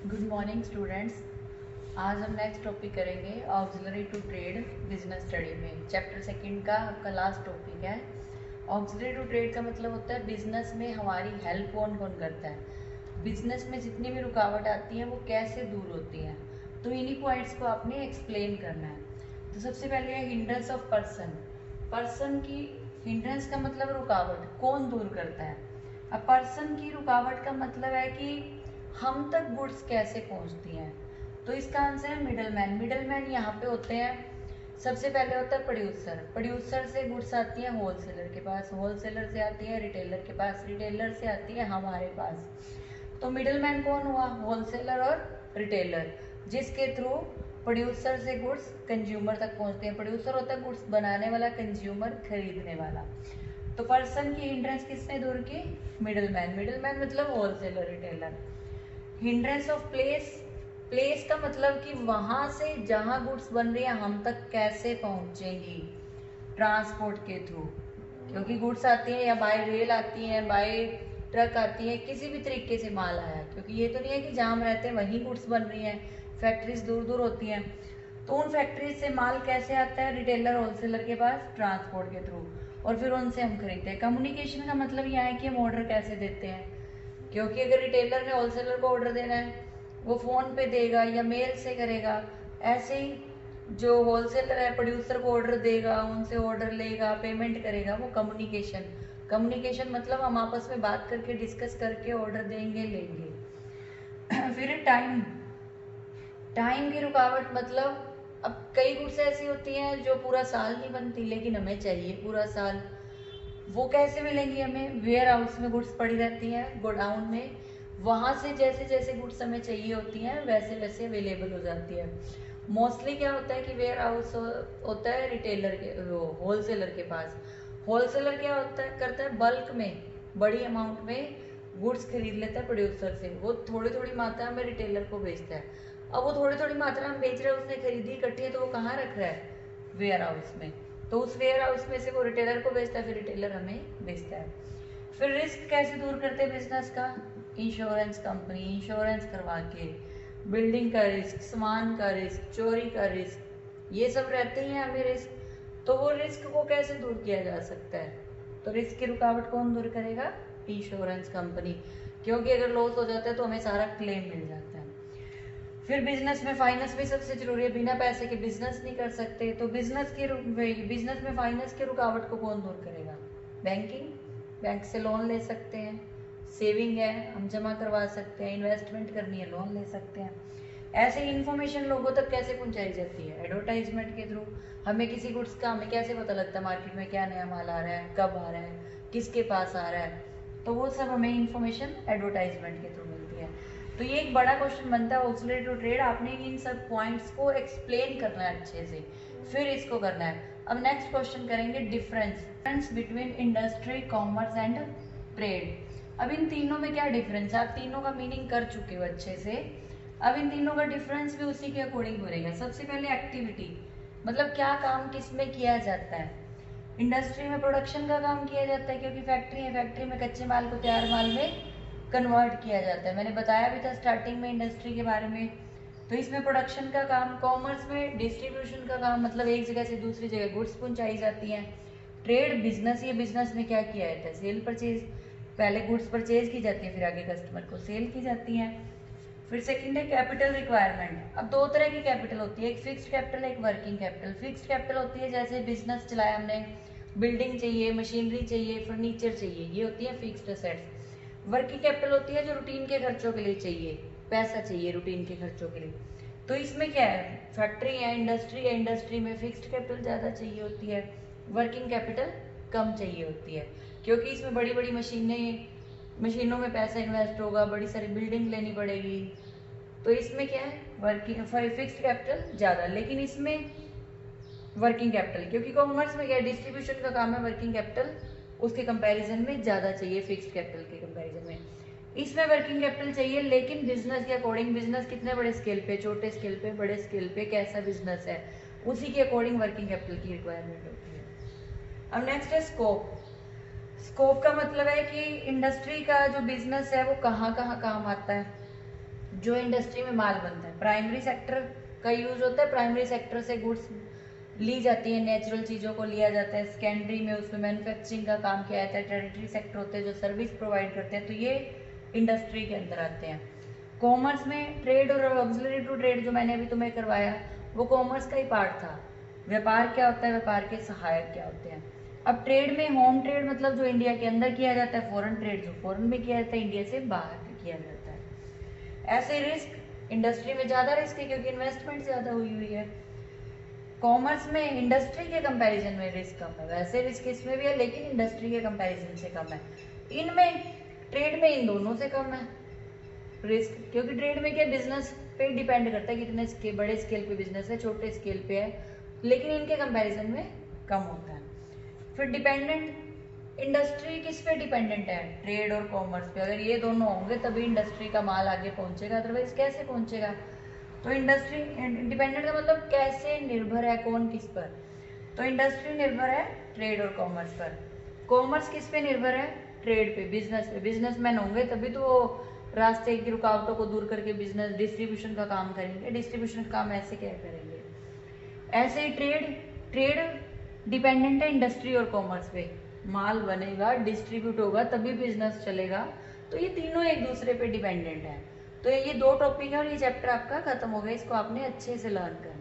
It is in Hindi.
Good morning students. आज हम नेक्स्ट टॉपिक करेंगे auxiliary to trade business study में। चैप्टर सेकंड का आपका लास्ट टॉपिक है। ऑक्सिलरी टू ट्रेड का मतलब होता है बिजनेस में हमारी हेल्प कौन कौन करता है, बिजनेस में जितनी भी रुकावट आती है वो कैसे दूर होती हैं। तो इन्हीं पॉइंट्स को आपने एक्सप्लेन करना है। तो सबसे पहले है हिंड्रेंस ऑफ पर्सन। पर्सन की हिंड्रेंस का मतलब रुकावट, कौन दूर करता है। अब पर्सन की रुकावट का मतलब है कि हम तक गुड्स कैसे पहुंचती हैं। तो इसका आंसर है मिडल मैन। मिडल मैन यहाँ पे होते हैं, सबसे पहले होता है प्रोड्यूसर। प्रोड्यूसर से गुड्स आती है होलसेलर के पास, होलसेलर से आती है रिटेलर के पास, रिटेलर से आती है हमारे पास। तो मिडल मैन कौन हुआ, होलसेलर और रिटेलर, जिसके थ्रू प्रोड्यूसर से गुड्स कंज्यूमर तक पहुंचते हैं। प्रोड्यूसर होता है गुड्स बनाने वाला, कंज्यूमर खरीदने वाला। तो पर्सन की हिंड्रेंस किसने दूर की, मिडल मैन। मिडल मैन मतलब wholesaler retailer. Hindrance of place, place का मतलब कि वहां से जहां गुड्स बन रही है हम तक कैसे पहुंचेंगी, ट्रांसपोर्ट के थ्रू। क्योंकि गुड्स आती है या बाय रेल आती है, बाय ट्रक आती है, किसी भी तरीके से माल आया, क्योंकि ये तो नहीं है कि जहां हम रहते हैं वहीं गुड्स बन रही हैं, फैक्ट्रीज दूर दूर होती हैं। तो उन फैक्ट्रीज से माल कैसे आता है, रिटेलर होलसेलर के पास, ट्रांसपोर्ट के थ्रू, और फिर उनसे हम खरीदते हैं। कम्युनिकेशन का मतलब यह है कि हम ऑर्डर कैसे देते हैं, क्योंकि अगर रिटेलर ने होलसेलर को ऑर्डर देना है वो फ़ोन पे देगा या मेल से करेगा। ऐसे ही जो होलसेलर है प्रोड्यूसर को ऑर्डर देगा, उनसे ऑर्डर लेगा, पेमेंट करेगा, वो कम्युनिकेशन। कम्युनिकेशन मतलब हम आपस में बात करके डिस्कस करके ऑर्डर देंगे लेंगे। फिर टाइम, टाइम की रुकावट मतलब अब कई गुड्स ऐसी होती हैं जो पूरा साल नहीं बनती लेकिन हमें चाहिए पूरा साल। वो कैसे मिलेंगी हमें, वेयर हाउस में गुड्स पड़ी रहती हैं, गोडाउन में, वहाँ से जैसे जैसे गुड्स हमें चाहिए होती हैं वैसे वैसे अवेलेबल हो जाती है। मोस्टली क्या होता है कि वेयर हाउस होता है रिटेलर के, वो होलसेलर के पास। होलसेलर क्या होता है, करता है बल्क में, बड़ी अमाउंट में गुड्स खरीद लेता है प्रोड्यूसर से, वो थोड़ी थोड़ी मात्रा में रिटेलर को बेचता है। अब वो थोड़ी थोड़ी मात्रा में बेच रहा है, उसने खरीदी इकट्ठी है, तो वो कहाँ रख रहा है, वेयर हाउस में। तो उस वेयर हाउस में से वो रिटेलर को बेचता है, फिर रिटेलर हमें बेचता है। फिर रिस्क कैसे दूर करते हैं बिजनेस का, इंश्योरेंस कंपनी, इंश्योरेंस करवा के, बिल्डिंग का रिस्क, सामान का रिस्क, चोरी का रिस्क, ये सब रहते हैं हमें रिस्क। तो वो रिस्क को कैसे दूर किया जा सकता है, तो रिस्क की रुकावट कौन दूर करेगा, इंश्योरेंस कंपनी, क्योंकि अगर लॉस हो जाता है तो हमें सारा क्लेम मिल जाता है। फिर बिजनेस में फाइनेंस भी सबसे जरूरी है, बिना पैसे के बिजनेस नहीं कर सकते। तो बिजनेस में फाइनेंस की रुकावट को कौन दूर करेगा, बैंकिंग, बैंक से लोन ले सकते हैं, सेविंग है हम जमा करवा सकते हैं, इन्वेस्टमेंट करनी है लोन ले सकते हैं। ऐसे इन्फॉर्मेशन लोगों तक कैसे पहुंचाई जाती है, एडवर्टाइजमेंट के थ्रू। हमें किसी गुड्स का हमें कैसे पता लगता है मार्केट में क्या नया माल आ रहा है, कब आ रहा है, किसके पास आ रहा है, तो वो सब हमें इन्फॉर्मेशन एडवर्टाइजमेंट के थ्रू मिलती है। तो ये एक बड़ा क्वेश्चन बनता है ऑक्सिलरी टू ट्रेड, आपने इन सब पॉइंट्स को एक्सप्लेन करना है अच्छे से, फिर इसको करना है। अब नेक्स्ट क्वेश्चन करेंगे difference between industry, commerce and trade. अब इन तीनों में क्या डिफरेंस है, आप तीनों का मीनिंग कर चुके हो अच्छे से। अब इन तीनों का डिफरेंस भी उसी के अकॉर्डिंग बनेगा। सबसे पहले एक्टिविटी, मतलब क्या काम किस में किया जाता है। इंडस्ट्री में प्रोडक्शन का काम किया जाता है, क्योंकि फैक्ट्री है, फैक्ट्री में कच्चे माल को तैयार माल में कन्वर्ट किया जाता है। मैंने बताया भी था स्टार्टिंग में इंडस्ट्री के बारे में। तो इसमें प्रोडक्शन का काम। कॉमर्स में डिस्ट्रीब्यूशन का काम, मतलब एक जगह से दूसरी जगह गुड्स पहुंचाई जाती हैं। ट्रेड बिजनेस, ये बिजनेस में क्या किया जाता है, सेल परचेज, पहले गुड्स परचेज की जाती है फिर आगे कस्टमर को सेल की जाती हैं। फिर सेकंड है कैपिटल रिक्वायरमेंट। अब दो तरह की कैपिटल होती है, एक फिक्स्ड कैपिटल, एक वर्किंग कैपिटल। फिक्स्ड कैपिटल होती है जैसे बिजनेस चलाया हमने, बिल्डिंग चाहिए, मशीनरी चाहिए, फर्नीचर चाहिए, ये होती है फिक्स्ड असेट्स। वर्किंग कैपिटल होती है जो रूटीन के खर्चों के लिए चाहिए, पैसा चाहिए रूटीन के खर्चों के लिए। तो इसमें क्या है, फैक्ट्री है, इंडस्ट्री में फिक्स्ड कैपिटल ज़्यादा चाहिए होती है, वर्किंग कैपिटल कम चाहिए होती है, क्योंकि इसमें बड़ी बड़ी मशीनों में पैसा इन्वेस्ट होगा, बड़ी सारी बिल्डिंग लेनी पड़ेगी। तो इसमें क्या है, वर्किंग फिक्स्ड कैपिटल ज़्यादा, लेकिन इसमें वर्किंग कैपिटल, क्योंकि कॉमर्स में क्या है, डिस्ट्रीब्यूशन का काम है, वर्किंग कैपिटल उसके कंपैरिजन में ज़्यादा चाहिए फिक्स्ड कैपिटल के कंपैरिजन में। इसमें वर्किंग कैपिटल चाहिए, लेकिन बिजनेस के अकॉर्डिंग, बिजनेस कितने बड़े स्केल पे, छोटे स्केल पे, बड़े स्केल पे, कैसा बिजनेस है, उसी के अकॉर्डिंग वर्किंग कैपिटल की रिक्वायरमेंट होती है। अब नेक्स्ट है स्कोप। स्कोप का मतलब है कि इंडस्ट्री का जो बिजनेस है वो कहाँ कहाँ काम आता है। जो इंडस्ट्री में माल बनता है। प्राइमरी सेक्टर का यूज होता है, प्राइमरी सेक्टर से गुड्स ली जाती है, नेचुरल चीज़ों को लिया जाता है। सेकेंडरी में उसमें मैन्युफैक्चरिंग का काम किया जाता है। टेरिटरी सेक्टर होते हैं जो सर्विस प्रोवाइड करते हैं, तो ये इंडस्ट्री के अंदर आते हैं। कॉमर्स में ट्रेड और ऑक्सिलरी टू ट्रेड जो मैंने अभी तुम्हें करवाया वो कॉमर्स का ही पार्ट था। व्यापार क्या होता है, व्यापार के सहायक क्या होते हैं। अब ट्रेड में होम ट्रेड मतलब जो इंडिया के अंदर किया जाता है, फॉरेन ट्रेड जो फॉरेन में किया जाता है, इंडिया से बाहर किया जाता है। ऐसे रिस्क इंडस्ट्री में ज़्यादा रिस्क है क्योंकि इन्वेस्टमेंट ज़्यादा हुई है। कॉमर्स में इंडस्ट्री के कंपैरिजन में रिस्क कम है, वैसे रिस्क इसमें भी है लेकिन इंडस्ट्री के कंपैरिजन से कम है। इनमें ट्रेड में इन दोनों से कम है रिस्क, क्योंकि ट्रेड में क्या बिजनेस पे डिपेंड करता है, कितने बड़े स्केल पे बिजनेस है, छोटे स्केल पे है, लेकिन इनके कंपैरिजन में कम होता है। फिर डिपेंडेंट इंडस्ट्री किस पे डिपेंडेंट है, ट्रेड और कॉमर्स पे। अगर ये दोनों होंगे तभी इंडस्ट्री का माल आगे पहुंचेगा, अदरवाइज कैसे पहुंचेगा। तो इंडस्ट्री डिपेंडेंट का मतलब कैसे निर्भर है, कौन किस पर। तो इंडस्ट्री निर्भर है ट्रेड और कॉमर्स पर। कॉमर्स किस पे निर्भर है, ट्रेड पे, बिजनेस पे। बिजनेसमैन होंगे तभी तो वो रास्ते की रुकावटों को दूर करके बिजनेस डिस्ट्रीब्यूशन का काम करेंगे। डिस्ट्रीब्यूशन का काम ऐसे क्या करेंगे। ऐसे ही ट्रेड डिपेंडेंट है इंडस्ट्री और कॉमर्स पे। माल बनेगा, डिस्ट्रीब्यूट होगा, तभी बिजनेस चलेगा। तो ये तीनों एक दूसरे पे डिपेंडेंट है। तो ये दो टॉपिक है और ये चैप्टर आपका खत्म हो गया। इसको आपने अच्छे से लर्न करना है।